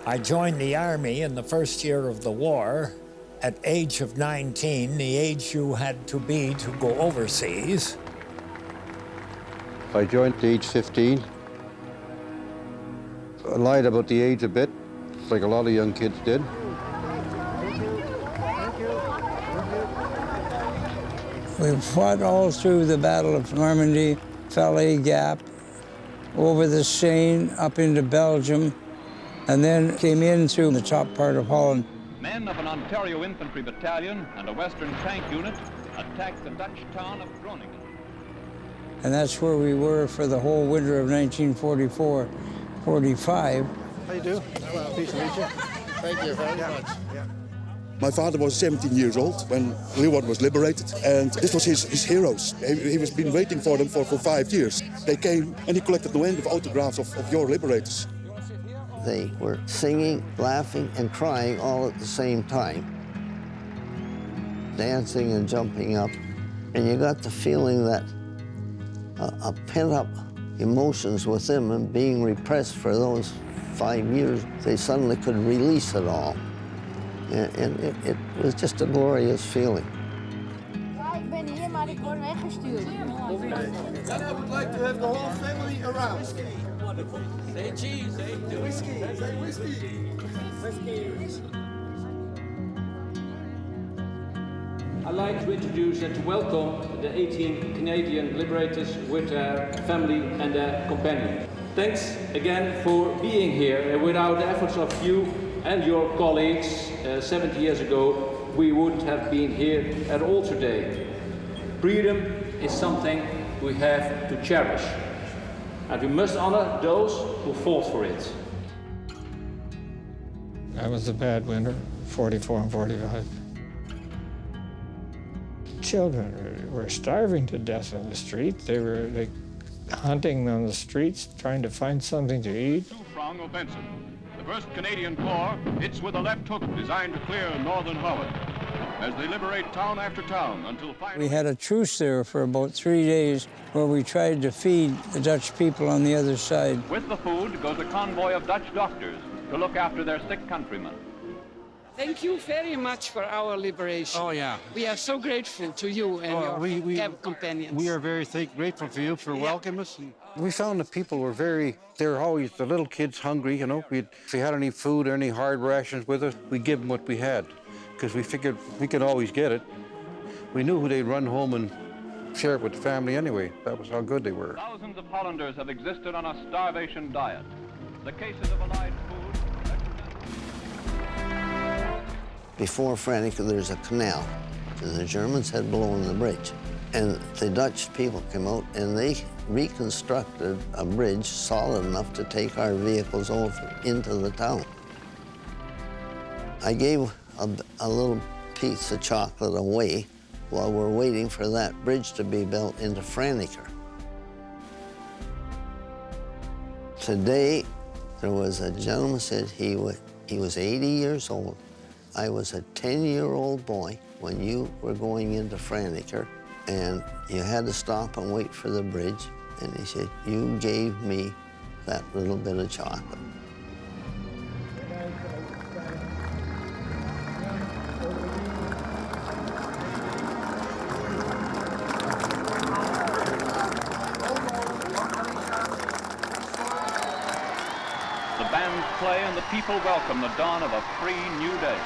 I joined the Army in the first year of the war. At age of 19, the age you had to be to go overseas. I joined at age 15. I lied about the age a bit, like a lot of young kids did. We fought all through the Battle of Normandy, Calais Gap, over the Seine, up into Belgium, and then came in through the top part of Holland. Men of an Ontario infantry battalion and a Western tank unit attacked the Dutch town of Groningen. And that's where we were for the whole winter of 1944-45. How you do? Peace to meet you. Thank you very much. Yeah. My father was 17 years old when Leeuwarden was liberated, and this was his heroes. He was been waiting for them for 5 years. They came and he collected the end of autographs of your liberators. They were singing, laughing, and crying all at the same time, dancing and jumping up. And you got the feeling that a pent-up emotions with them and being repressed for those 5 years, they suddenly could release it all. And it was just a glorious feeling. Ik ben hier, maar ik word weggestuurd. Then I would like to have the whole family around. Say cheese, say whiskey. Say whiskey. I'd like to introduce and to welcome the 18 Canadian liberators with their family and their companion. Thanks again for being here. And without the efforts of you and your colleagues 70 years ago, we wouldn't have been here at all today. Freedom is something we have to cherish, and we must honor those who fought for it. That was a bad winter, 44 and 45. Children were starving to death in the street. They were hunting on the streets, trying to find something to eat. Two-prong offensive. The 1st Canadian Corps hits with a left hook designed to clear northern Holland as they liberate town after town until finally... We had a truce there for about 3 days where we tried to feed the Dutch people on the other side. With the food goes a convoy of Dutch doctors to look after their sick countrymen. Thank you very much for our liberation. Oh, yeah. We are so grateful to you and your companions. We are very grateful for you for welcoming us. We found that people were they were always, the little kids, hungry, you know. If we had any food or any hard rations with us, we'd give them what we had, because we figured we could always get it. We knew who they'd run home and share it with the family anyway. That was how good they were. Thousands of Hollanders have existed on a starvation diet. The cases of allied food... Before Franeker, there's a canal, and the Germans had blown the bridge. And the Dutch people came out and they reconstructed a bridge solid enough to take our vehicles over into the town. I gave a little piece of chocolate away while we're waiting for that bridge to be built into Franeker. Today, there was a gentleman said he was 80 years old. I was a 10-year-old boy when you were going into Franeker, and you had to stop and wait for the bridge. And he said, you gave me that little bit of chocolate. The bands play and the people welcome the dawn of a free new day.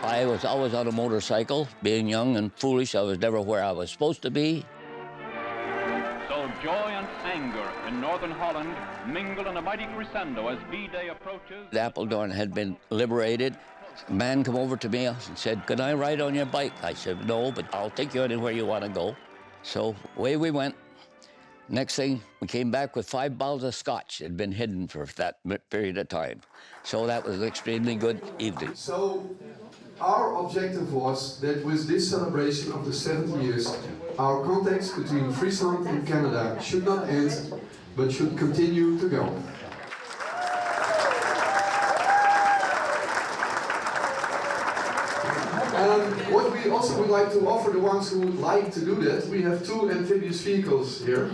I was always on a motorcycle. Being young and foolish, I was never where I was supposed to be. So joy and anger in northern Holland mingle in a mighty crescendo as V-Day approaches. Apeldoorn had been liberated. A man came over to me and said, "Can I ride on your bike?" I said, "No, but I'll take you anywhere you want to go." So away we went. Next thing, we came back with 5 bottles of scotch that had been hidden for that period of time. So that was an extremely good evening. So our objective was that with this celebration of the 70 years, our contacts between Friesland and Canada should not end, but should continue to go. And And what we also would like to offer the ones who would like to do that, we have 2 amphibious vehicles here.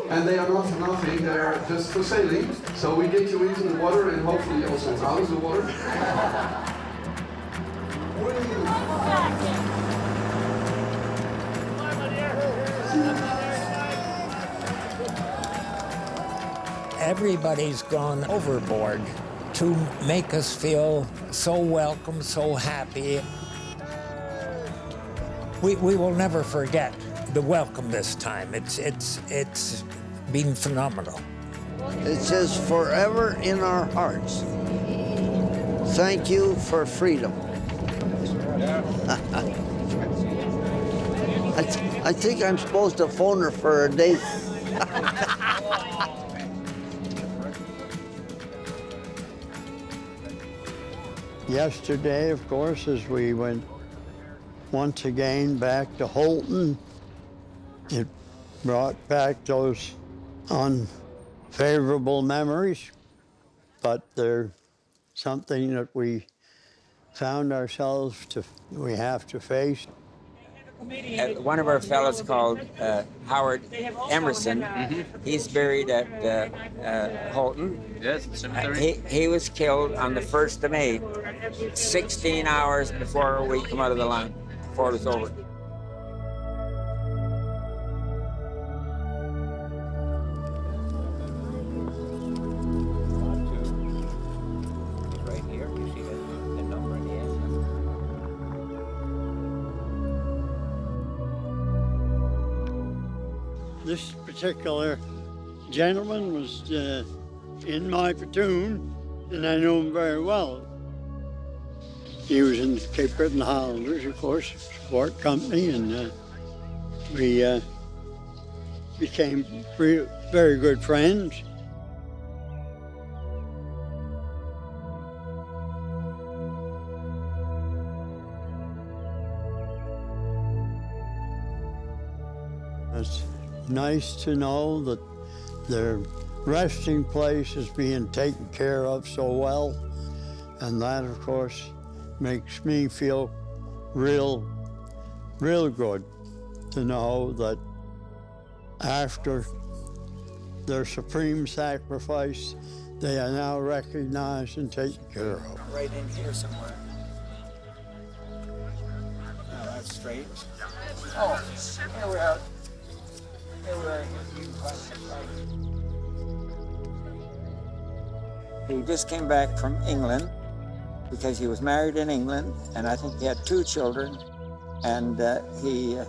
And they are not for nothing, they are just for sailing. So we get you into the water and hopefully also out of the water. Everybody's gone overboard to make us feel so welcome, so happy. We will never forget the welcome this time. It's been phenomenal. It says forever in our hearts. Thank you for freedom. I think I'm supposed to phone her for a date. Yesterday, of course, as we went once again back to Holton, it brought back those unfavorable memories, but they're something that we found ourselves we have to face. One of our fellows called Howard Emerson, he's buried at Holton. Yes, cemetery. He was killed on the 1st of May, 16 hours before we come out of the line, before it was over. Right here, you see the number in the end. This particular gentleman was in my platoon, and I know him very well. He was in the Cape Breton Highlanders, of course, support company, and we became very good friends. It's nice to know that their resting place is being taken care of so well, and that, of course, makes me feel real good to know that after their supreme sacrifice, they are now recognized and taken care of. Right in here somewhere. Oh, that's straight. Oh, here we are. Here we are. He just came back from England because he was married in England, and I think he had 2 children, and he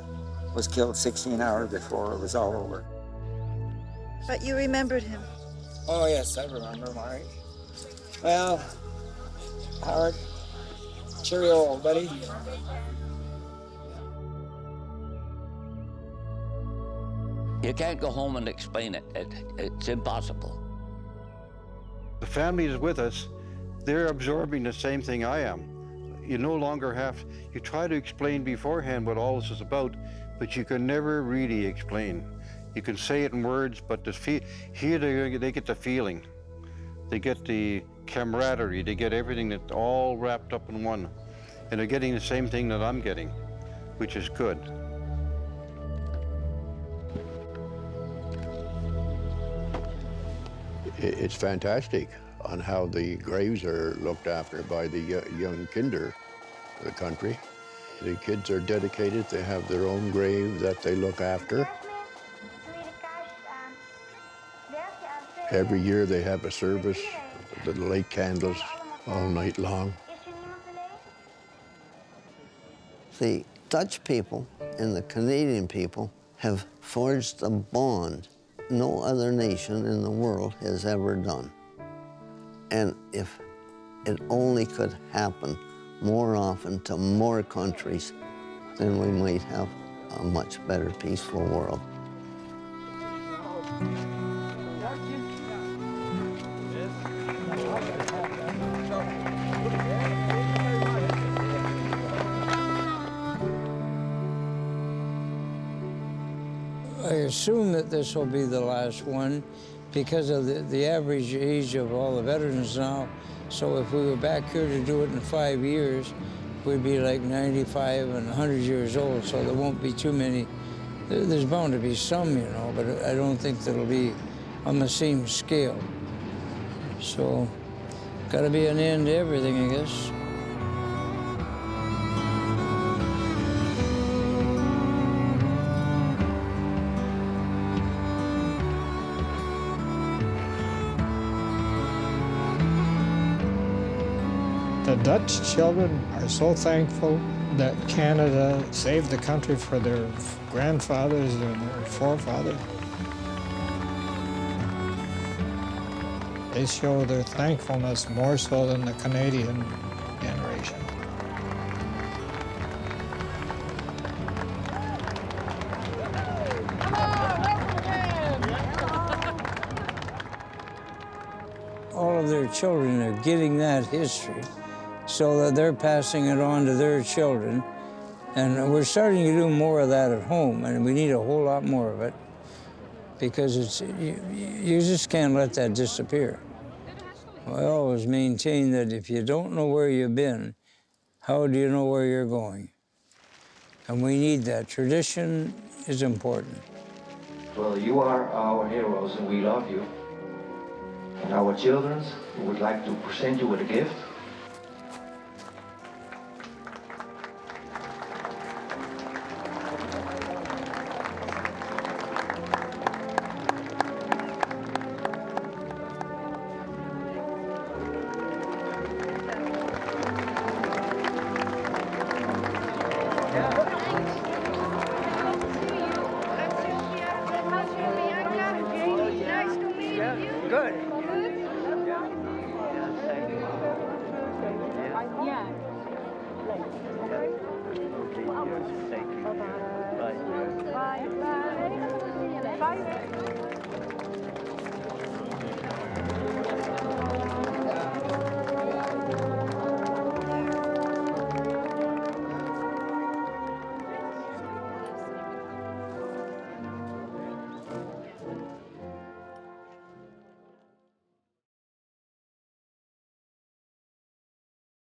was killed 16 hours before it was all over. But you remembered him? Oh, yes, I remember, Mari. Well, Howard, cheerio, old buddy. You can't go home and explain it. It's impossible. The family is with us. They're absorbing the same thing I am. You no longer you try to explain beforehand what all this is about, but you can never really explain. You can say it in words, but here they get the feeling. They get the camaraderie, they get everything that's all wrapped up in one. And they're getting the same thing that I'm getting, which is good. It's fantastic on how the graves are looked after by the young kinder of the country. The kids are dedicated, they have their own grave that they look after. Every year they have a service, the light candles all night long. The Dutch people and the Canadian people have forged a bond no other nation in the world has ever done. And if it only could happen more often to more countries, then we might have a much better, peaceful world. I assume that this will be the last one because of the average age of all the veterans now. So if we were back here to do it in 5 years, we'd be like 95 and 100 years old, so there won't be too many. There's bound to be some, you know, but I don't think that'll be on the same scale. So, gotta be an end to everything, I guess. The Dutch children are so thankful that Canada saved the country for their grandfathers and their forefathers. They show their thankfulness more so than the Canadian generation. All of their children are getting that history so that they're passing it on to their children. And we're starting to do more of that at home, and we need a whole lot more of it because you just can't let that disappear. I always maintain that if you don't know where you've been, how do you know where you're going? And we need that. Tradition is important. Well, you are our heroes and we love you. And our children would like to present you with a gift. Good. Yeah. Bye. Bye. Bye.